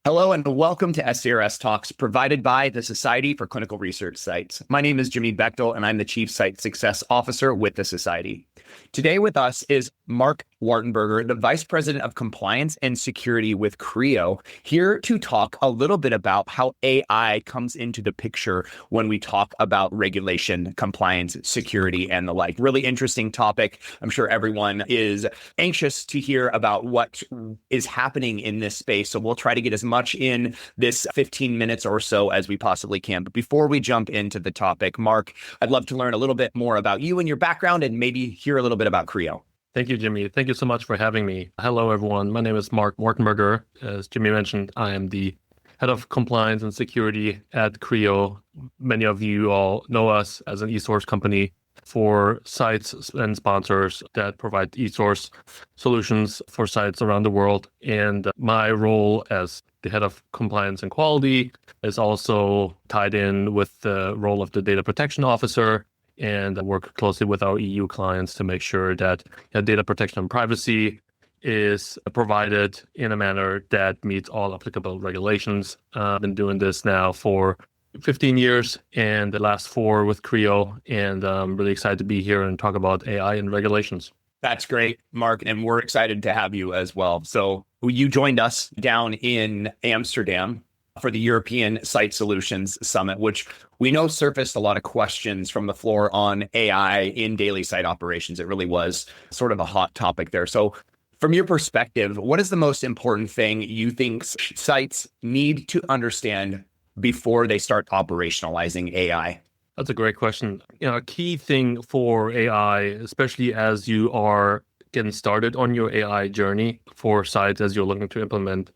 Hello and welcome to SCRS Talks, provided by the Society for Clinical Research Sites. My name is Jimmy Bechtel, and I'm the Chief Site Success Officer with the Society. Today with us is Marc Wartenberger, the Vice President of Compliance and Security with CRIO, here to talk a little bit about how AI comes into the picture when we talk about regulation, compliance, security, and the like. Really interesting topic. I'm sure everyone is anxious to hear about what is happening in this space, so we'll try to get as much in this 15 minutes or so as we possibly can. But before we jump into the topic, Marc, I'd love to learn a little bit more about you and your background and maybe hear a little bit about CRIO. Thank you, Jimmy. Thank you so much for having me. Hello, everyone. My name is Marc Wartenberger. As Jimmy mentioned, I am the Head of Compliance and Security at CRIO. Many of you all know us as an e-source company for sites and sponsors that provide e-source solutions for sites around the world. And my role as the Head of Compliance and Quality is also tied in with the role of the Data Protection Officer, and I work closely with our EU clients to make sure that data protection and privacy is provided in a manner that meets all applicable regulations. I've been doing this now for 15 years and the last 4 with CRIO, and I'm really excited to be here and talk about AI and regulations. That's great, Marc, and we're excited to have you as well. So you joined us down in Amsterdam for the European Site Solutions Summit, which we know surfaced a lot of questions from the floor on AI in daily site operations. It really was sort of a hot topic there. So from your perspective, what is the most important thing you think sites need to understand before they start operationalizing AI? That's a great question. A key thing for AI, especially as you are getting started on your AI journey for sites as you're looking to implement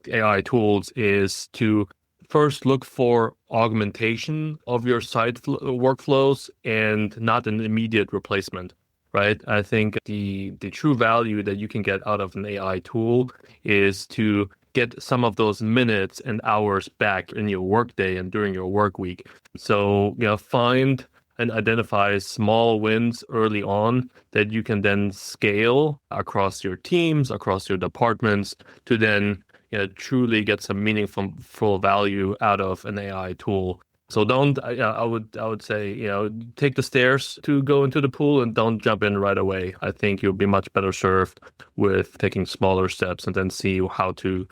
AI tools, is to first look for augmentation of your site workflows and not an immediate replacement, right? I think the true value that you can get out of an AI tool is to get some of those minutes and hours back in your workday and during your work week. So, find and identify small wins early on that you can then scale across your teams, across your departments, to then truly get some meaningful value out of an AI tool. So I would say, take the stairs to go into the pool and don't jump in right away. I think you'll be much better served with taking smaller steps and then see how to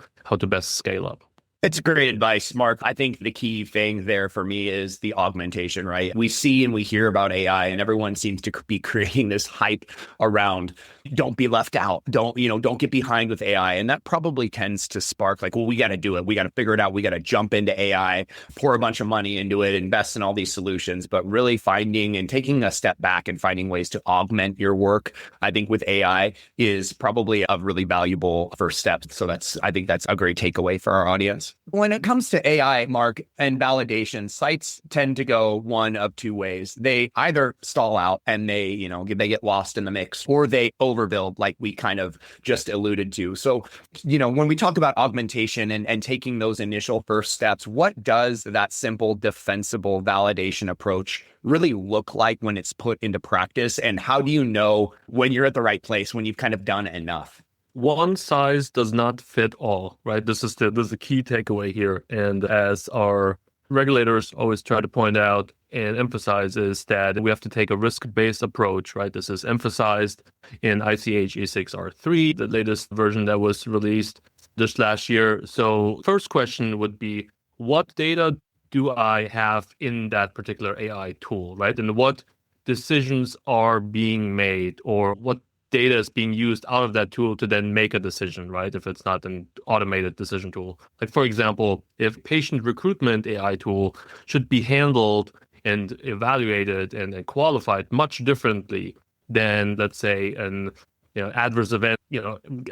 best scale up. It's great advice, Marc. I think the key thing there for me is the augmentation, right? We see and we hear about AI and everyone seems to be creating this hype around don't be left out. Don't get behind with AI. And that probably tends to spark like, well, we got to do it. We got to figure it out. We got to jump into AI, pour a bunch of money into it, invest in all these solutions, but really finding and taking a step back and finding ways to augment your work, I think with AI is probably a really valuable first step. So I think that's a great takeaway for our audience. When it comes to AI, Marc, and validation, sites tend to go one of two ways. They either stall out and they get lost in the mix, or they overbuild, like we kind of just alluded to. So, when we talk about augmentation and taking those initial first steps, what does that simple, defensible validation approach really look like when it's put into practice? And how do you know when you're at the right place, when you've kind of done enough? One size does not fit all, right? This is the key takeaway here. And as our regulators always try to point out and emphasize, is that we have to take a risk-based approach, right? This is emphasized in ICH E6R3, the latest version that was released just last year. So first question would be, what data do I have in that particular AI tool, right? And what decisions are being made, or what data is being used out of that tool to then make a decision, right? If it's not an automated decision tool. Like, for example, if patient recruitment AI tool should be handled and evaluated and qualified much differently than, let's say, an adverse event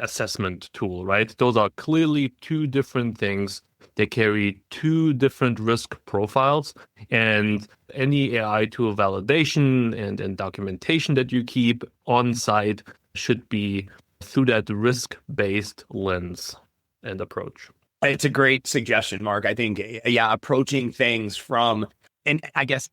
assessment tool, right? Those are clearly two different things. They carry two different risk profiles, and any AI tool validation and documentation that you keep on site should be through that risk-based lens and approach. It's a great suggestion, Marc. I think, approaching things from, and I guess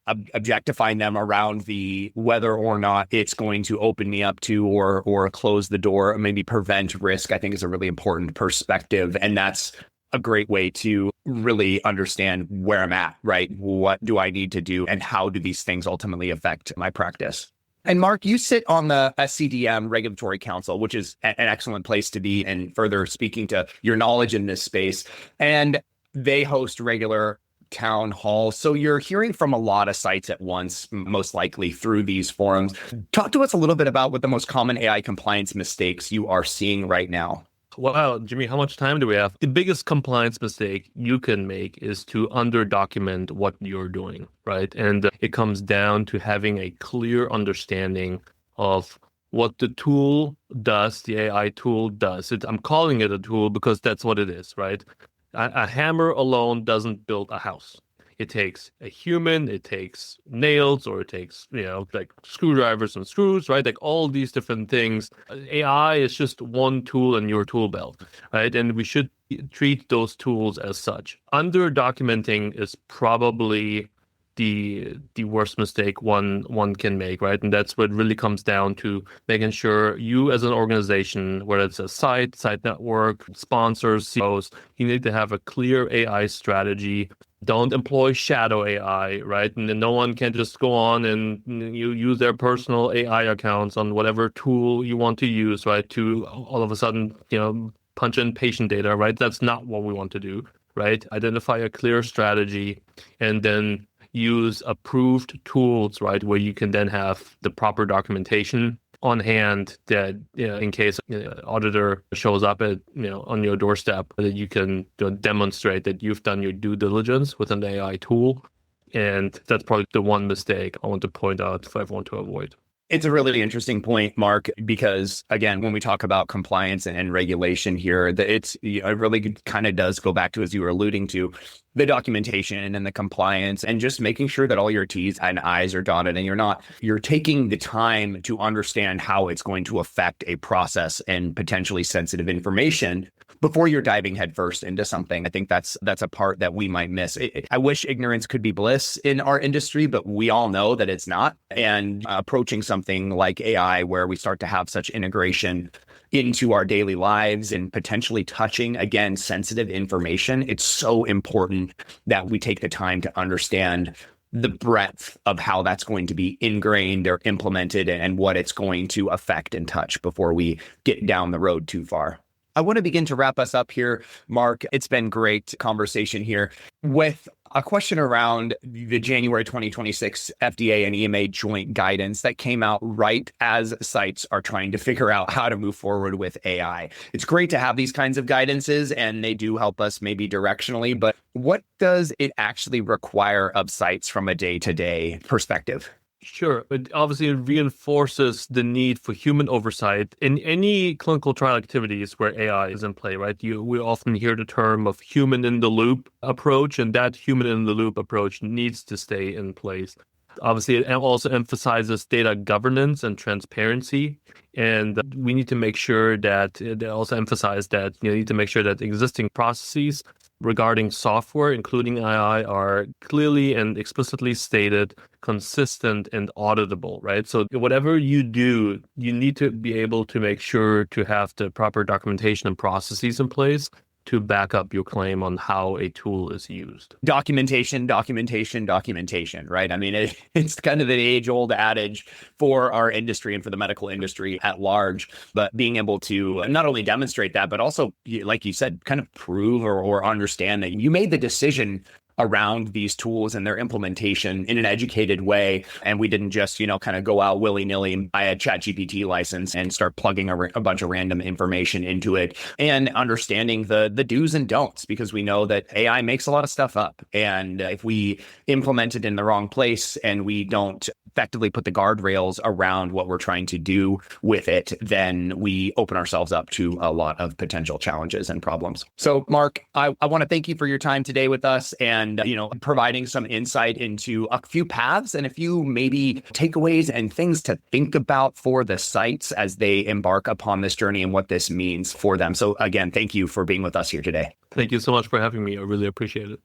objectifying them around the whether or not it's going to open me up to or close the door, or maybe prevent risk, I think is a really important perspective. And that's a great way to really understand where I'm at, right? What do I need to do and how do these things ultimately affect my practice? And Marc, you sit on the SCDM Regulatory Council, which is an excellent place to be, and further speaking to your knowledge in this space. And they host regular town halls. So you're hearing from a lot of sites at once, most likely through these forums. Talk to us a little bit about what the most common AI compliance mistakes you are seeing right now. Wow, Jimmy, how much time do we have? The biggest compliance mistake you can make is to under-document what you're doing, right? And it comes down to having a clear understanding of what the tool does, the AI tool does. I'm calling it a tool because that's what it is, right? A hammer alone doesn't build a house. It takes a human, it takes nails, or it takes, like screwdrivers and screws, right? Like all these different things. AI is just one tool in your tool belt, right? And we should treat those tools as such. Under documenting is probably the worst mistake one can make, right? And that's what really comes down to making sure you as an organization, whether it's a site network, sponsors, CEOs, you need to have a clear AI strategy. Don't employ shadow AI, right? And then no one can just go on and you use their personal AI accounts on whatever tool you want to use, right? To all of a sudden, punch in patient data, right? That's not what we want to do, right? Identify a clear strategy and then use approved tools, right? Where you can then have the proper documentation on hand that, in case auditor shows up at, on your doorstep, that you can demonstrate that you've done your due diligence with an AI tool. And that's probably the one mistake I want to point out for everyone to avoid. It's a really interesting point, Marc, because again, when we talk about compliance and regulation here, it really kind of does go back to, as you were alluding to, the documentation and the compliance and just making sure that all your T's and I's are dotted and you're taking the time to understand how it's going to affect a process and potentially sensitive information before you're diving headfirst into something. I think that's a part that we might miss. I wish ignorance could be bliss in our industry, but we all know that it's not. And approaching something like AI, where we start to have such integration into our daily lives and potentially touching, again, sensitive information, it's so important that we take the time to understand the breadth of how that's going to be ingrained or implemented and what it's going to affect and touch before we get down the road too far. I want to begin to wrap us up here, Marc. It's been great conversation here with a question around the January 2026 FDA and EMA joint guidance that came out right as sites are trying to figure out how to move forward with AI. It's great to have these kinds of guidances and they do help us maybe directionally, but what does it actually require of sites from a day-to-day perspective? Sure. It obviously reinforces the need for human oversight in any clinical trial activities where AI is in play, right? We often hear the term of human in the loop approach, and that human in the loop approach needs to stay in place. Obviously, it also emphasizes data governance and transparency. And we need to make sure that they also emphasize that you need to make sure that existing processes regarding software, including AI, are clearly and explicitly stated, consistent and auditable, right? So whatever you do, you need to be able to make sure to have the proper documentation and processes in place to back up your claim on how a tool is used. Documentation, right? I mean, it's kind of the age-old adage for our industry and for the medical industry at large, but being able to not only demonstrate that, but also, like you said, kind of prove or understand that you made the decision around these tools and their implementation in an educated way. And we didn't just, kind of go out willy-nilly and buy a ChatGPT license and start plugging a bunch of random information into it and understanding the do's and don'ts, because we know that AI makes a lot of stuff up. And if we implement it in the wrong place and we don't effectively put the guardrails around what we're trying to do with it, then we open ourselves up to a lot of potential challenges and problems. So, Marc, I want to thank you for your time today with us and, providing some insight into a few paths and a few maybe takeaways and things to think about for the sites as they embark upon this journey and what this means for them. So again, thank you for being with us here today. Thank you so much for having me. I really appreciate it.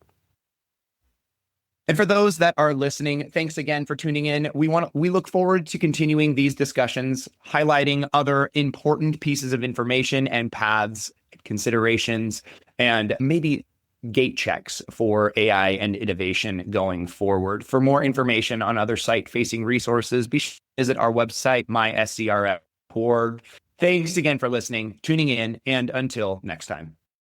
And for those that are listening, thanks again for tuning in. We look forward to continuing these discussions, highlighting other important pieces of information and paths, considerations, and maybe gate checks for AI and innovation going forward. For more information on other site-facing resources, be sure to visit our website, myscrf.org. Thanks again for listening, tuning in, and until next time.